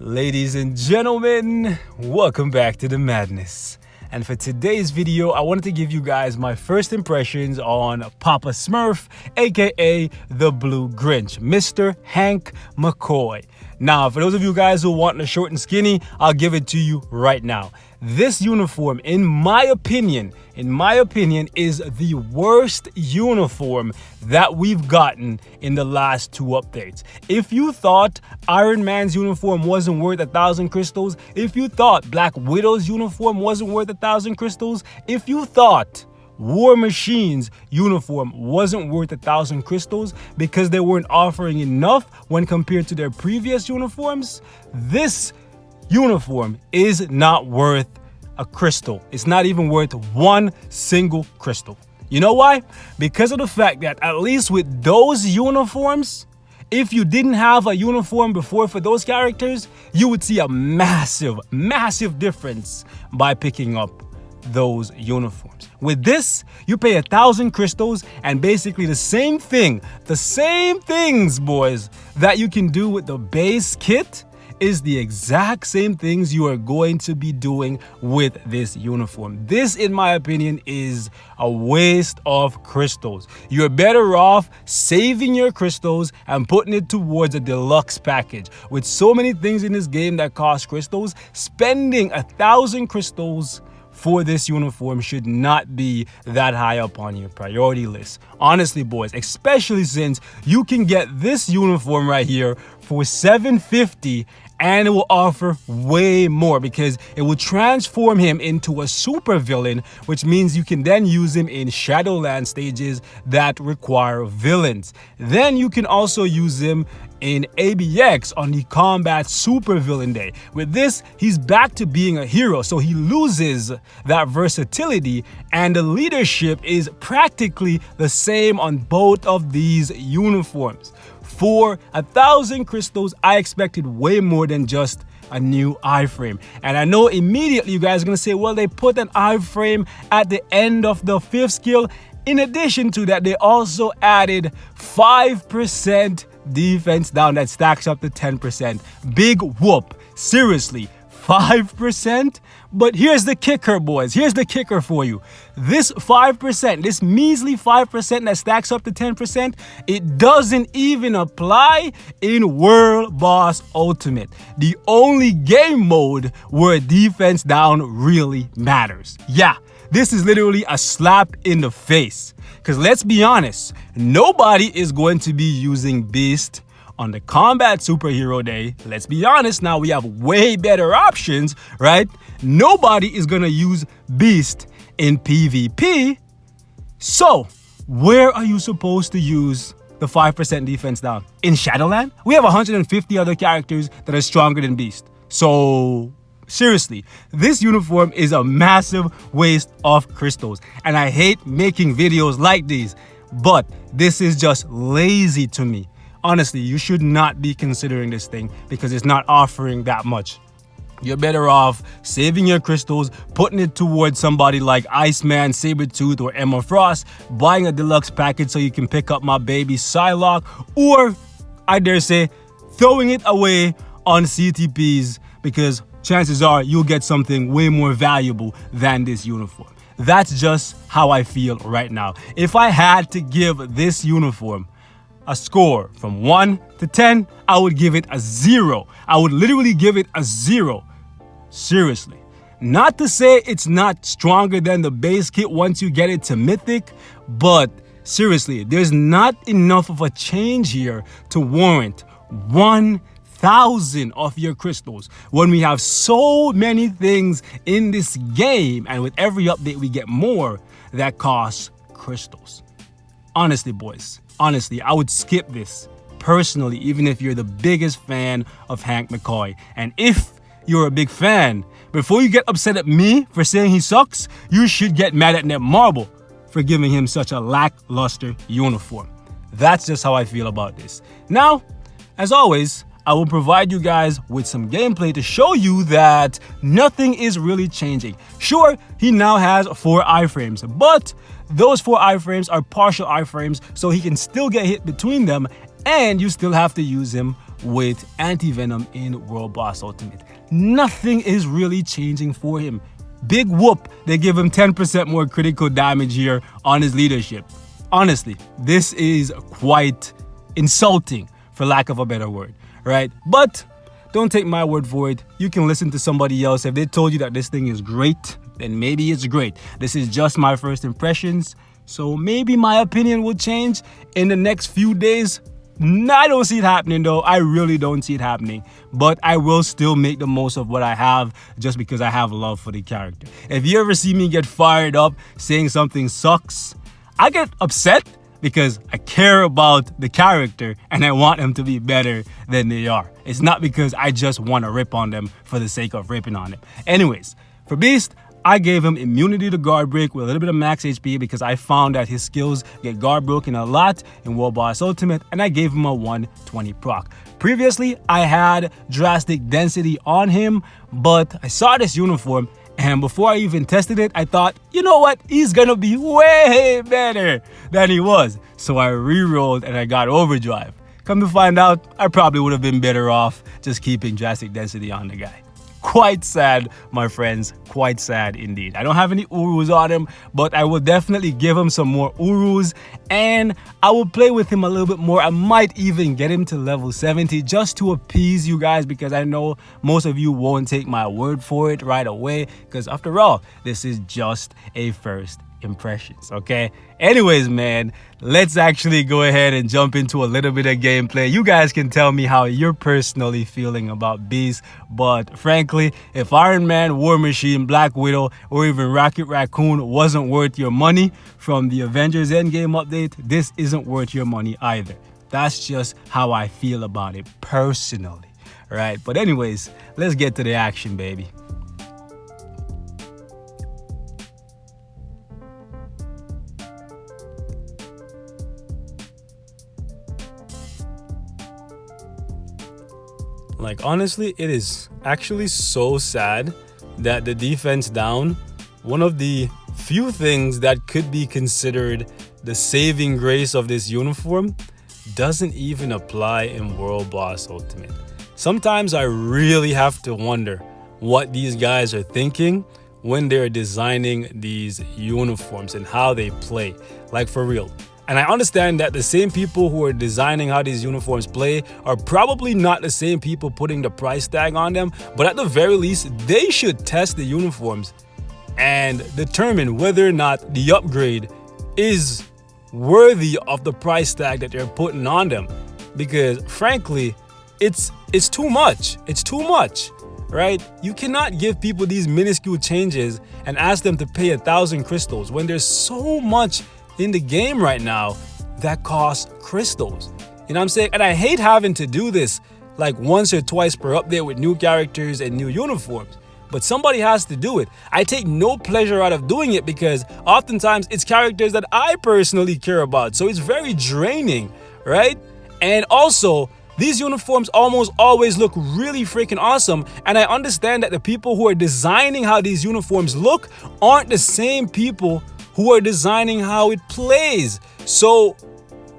Ladies and gentlemen, welcome back to the madness. And for today's video, I wanted to give you guys my first impressions on Papa Smurf, aka the Blue Grinch, Mr. Hank McCoy. Now, for those of you guys who want the short and skinny, I'll give it to you right now. This uniform, in my opinion, is the worst uniform that we've gotten in the last two updates. If you thought Iron Man's uniform wasn't worth 1,000 crystals, if you thought Black Widow's uniform wasn't worth 1,000 crystals, if you thought War Machine's uniform wasn't worth 1,000 crystals because they weren't offering enough when compared to their previous uniforms, this uniform is not worth a crystal. It's not even worth one single crystal. You know why? Because of the fact that at least with those uniforms, if you didn't have a uniform before for those characters, you would see a massive difference by picking up those uniforms. With this, you pay 1,000 crystals and basically the same things, boys, that you can do with the base kit is the exact same things you are going to be doing with this uniform. This, in my opinion, is a waste of crystals. You're better off saving your crystals and putting it towards a deluxe package. With so many things in this game that cost crystals, spending 1,000 crystals for this uniform should not be that high up on your priority list. Honestly, boys, especially since you can get this uniform right here for $750 and it will offer way more because it will transform him into a super villain, which means you can then use him in Shadowland stages that require villains. Then you can also use him in ABX on the combat super villain day. With this, he's back to being a hero, so he loses that versatility and the leadership is practically the same on both of these uniforms. For 1,000 crystals, I expected way more than just a new iframe. And I know immediately you guys are gonna say, well, they put an iframe at the end of the 5th skill. In addition to that, they also added 5% defense down that stacks up to 10%. Big whoop. Seriously, 5%? But here's the kicker, boys. Here's the kicker for you. This 5%, this measly 5% that stacks up to 10%, it doesn't even apply in World Boss Ultimate, the only game mode where defense down really matters. Yeah, this is literally a slap in the face. Because let's be honest, nobody is going to be using Beast on the combat superhero day. Let's be honest now, we have way better options, right? Nobody is gonna use Beast in PvP. So where are you supposed to use the 5% defense down? In Shadowland? We have 150 other characters that are stronger than Beast. So seriously, this uniform is a massive waste of crystals. And I hate making videos like these, but this is just lazy to me. Honestly, you should not be considering this thing because it's not offering that much. You're better off saving your crystals, putting it towards somebody like Iceman, Sabretooth, or Emma Frost, buying a deluxe package so you can pick up my baby Psylocke, or, I dare say, throwing it away on CTPs because chances are you'll get something way more valuable than this uniform. That's just how I feel right now. If I had to give this uniform a score from 1 to 10, I would give it a 0. I would literally give it a 0. Seriously. Not to say it's not stronger than the base kit once you get it to Mythic, but seriously, there's not enough of a change here to warrant 1,000 of your crystals when we have so many things in this game, and with every update we get more that cost crystals. Honestly, boys, honestly, I would skip this personally, even if you're the biggest fan of Hank McCoy. And if you're a big fan, before you get upset at me for saying he sucks, you should get mad at Netmarble for giving him such a lackluster uniform. That's just how I feel about this. Now, as always, I will provide you guys with some gameplay to show you that nothing is really changing. Sure, he now has 4 iframes, but those 4 iframes are partial iframes, so he can still get hit between them, and you still have to use him with Anti-Venom in World Boss Ultimate. Nothing is really changing for him. Big whoop, they give him 10% more critical damage here on his leadership. Honestly, this is quite insulting, for lack of a better word, right? But don't take my word for it. You can listen to somebody else. If they told you that this thing is great, then maybe it's great. This is just my first impressions, so maybe my opinion will change in the next few days. I don't see it happening though. I really don't see it happening. But I will still make the most of what I have just because I have love for the character. If you ever see me get fired up saying something sucks, I get upset because I care about the character and I want them to be better than they are. It's not because I just want to rip on them for the sake of ripping on them. Anyways, for Beast, I gave him immunity to guard break with a little bit of max HP because I found that his skills get guard broken a lot in World Boss Ultimate, and I gave him a 120 proc. Previously, I had drastic density on him, but I saw this uniform, and before I even tested it, I thought, you know what, he's gonna be way better than he was. So I re-rolled and I got overdrive. Come to find out, I probably would have been better off just keeping drastic density on the guy. Quite sad, my friends, quite sad indeed. I don't have any Urus on him, but I will definitely give him some more Urus and I will play with him a little bit more. I might even get him to level 70 just to appease you guys because I know most of you won't take my word for it right away because after all, this is just a first impressions, okay? Anyways, man, let's actually go ahead and jump into a little bit of gameplay. You guys can tell me how you're personally feeling about Beast, but frankly, if Iron Man, War Machine, Black Widow, or even Rocket Raccoon wasn't worth your money from the Avengers Endgame update, this isn't worth your money either. That's just how I feel about it personally, right? But anyways, let's get to the action, baby. Like, honestly, it is actually so sad that the defense down, one of the few things that could be considered the saving grace of this uniform, doesn't even apply in World Boss Ultimate. Sometimes I really have to wonder what these guys are thinking when they're designing these uniforms and how they play, like for real. And I understand that the same people who are designing how these uniforms play are probably not the same people putting the price tag on them, but at the very least, they should test the uniforms and determine whether or not the upgrade is worthy of the price tag that they're putting on them. Because frankly, it's too much. It's too much, right? You cannot give people these minuscule changes and ask them to pay 1,000 crystals when there's so much in the game right now that costs crystals. You know what I'm saying? And I hate having to do this like once or twice per update with new characters and new uniforms. But somebody has to do it. I take no pleasure out of doing it because oftentimes it's characters that I personally care about. So it's very draining, right? And also, these uniforms almost always look really freaking awesome. And I understand that the people who are designing how these uniforms look aren't the same people who are designing how it plays. So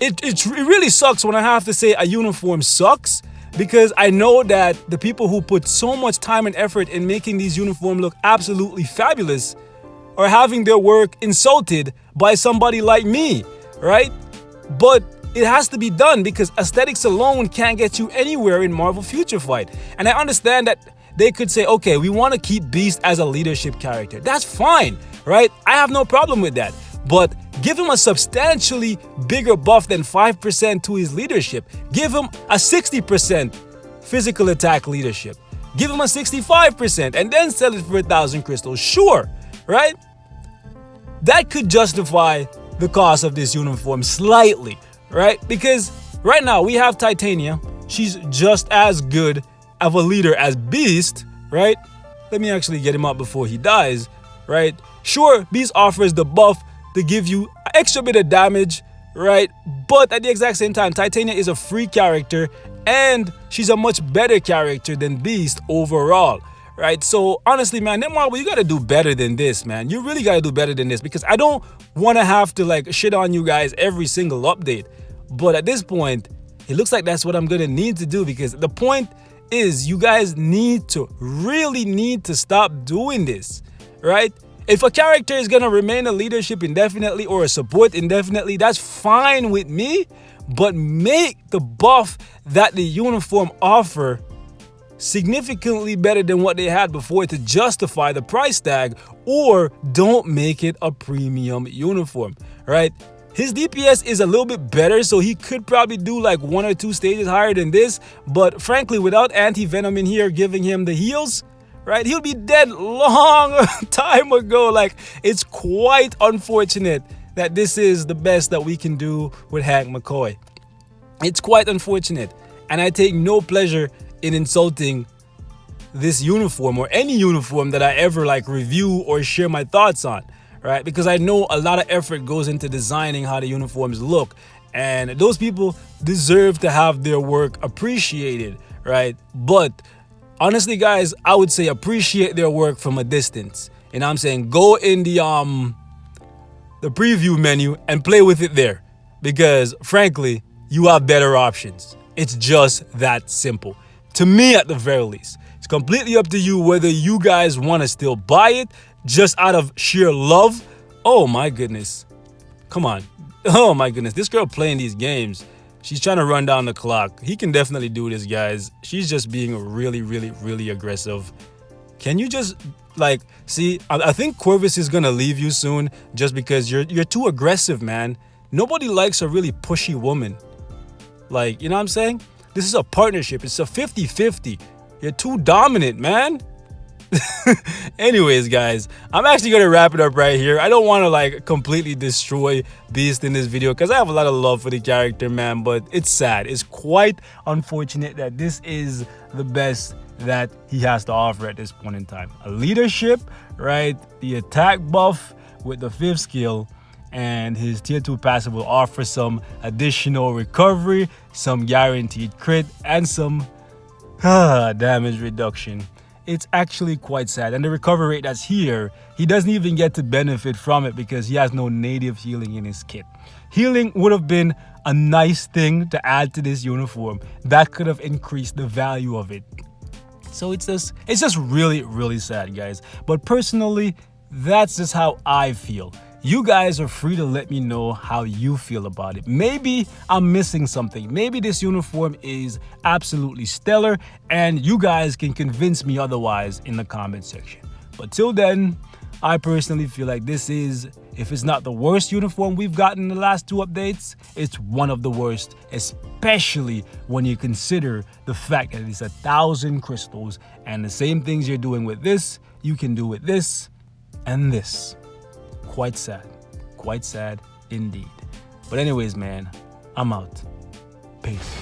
it really sucks when I have to say a uniform sucks, because I know that the people who put so much time and effort in making these uniforms look absolutely fabulous are having their work insulted by somebody like me, right? But it has to be done because aesthetics alone can't get you anywhere in Marvel Future Fight. And I understand that they could say, okay, we want to keep Beast as a leadership character. That's fine, right? I have no problem with that. But give him a substantially bigger buff than 5% to his leadership. Give him a 60% physical attack leadership. Give him a 65% and then sell it for 1,000 crystals. Sure, right? That could justify the cost of this uniform slightly, right? Because right now we have Titania. She's just as good of a leader as Beast, right? Let me actually get him up before he dies, right? Sure, Beast offers the buff to give you an extra bit of damage, right? But at the exact same time, Titania is a free character and she's a much better character than Beast overall, right? So honestly, man, Marvel, you gotta do better than this, man. You really gotta do better than this, because I don't want to have to like shit on you guys every single update. But at this point, It looks like that's what I'm gonna need to do, because the point is you guys really need to stop doing this, right? If a character is gonna remain a leadership indefinitely or a support indefinitely, that's fine with me, but make the buff that the uniform offer significantly better than what they had before to justify the price tag, or don't make it a premium uniform, right? His DPS is a little bit better, so he could probably do like 1 or 2 stages higher than this, but frankly, without anti-venom in here giving him the heals, right, he'll be dead long time ago. Like, it's quite unfortunate that this is the best that we can do with Hank McCoy. It's quite unfortunate, and I take no pleasure in insulting this uniform or any uniform that I ever like review or share my thoughts on, right? Because I know a lot of effort goes into designing how the uniforms look, and those people deserve to have their work appreciated, right? But honestly, guys, I would say appreciate their work from a distance. You know what I'm saying? Go in the preview menu and play with it there, because frankly, you have better options. It's just that simple. To me, at the very least. It's completely up to you whether you guys want to still buy it just out of sheer love. Oh my goodness. Come on. Oh my goodness. This girl playing these games, she's trying to run down the clock. He can definitely do this, guys. She's just being really aggressive. Can you just, like, see, I think Corvus is going to leave you soon just because you're too aggressive, man. Nobody likes a really pushy woman. Like, you know what I'm saying? This is a partnership. It's a 50-50. You're too dominant, man. Anyways, guys, I'm actually going to wrap it up right here. I don't want to like completely destroy Beast in this video because I have a lot of love for the character, man, but it's sad. It's quite unfortunate that this is the best that he has to offer at this point in time. A leadership, right? The attack buff with the 5th skill, and his tier 2 passive will offer some additional recovery, some guaranteed crit, and some damage reduction. It's actually quite sad. And the recovery rate that's here, he doesn't even get to benefit from it because he has no native healing in his kit. Healing would have been a nice thing to add to this uniform. That could have increased the value of it. So it's just really sad, guys. But personally, that's just how I feel. You guys are free to let me know how you feel about it. Maybe I'm missing something. Maybe this uniform is absolutely stellar and you guys can convince me otherwise in the comment section. But till then, I personally feel like this is, if it's not the worst uniform we've gotten in the last 2 updates, it's one of the worst, especially when you consider the fact that it's 1,000 crystals and the same things you're doing with this, you can do with this and this. Quite sad indeed. But anyways, man, I'm out. Peace.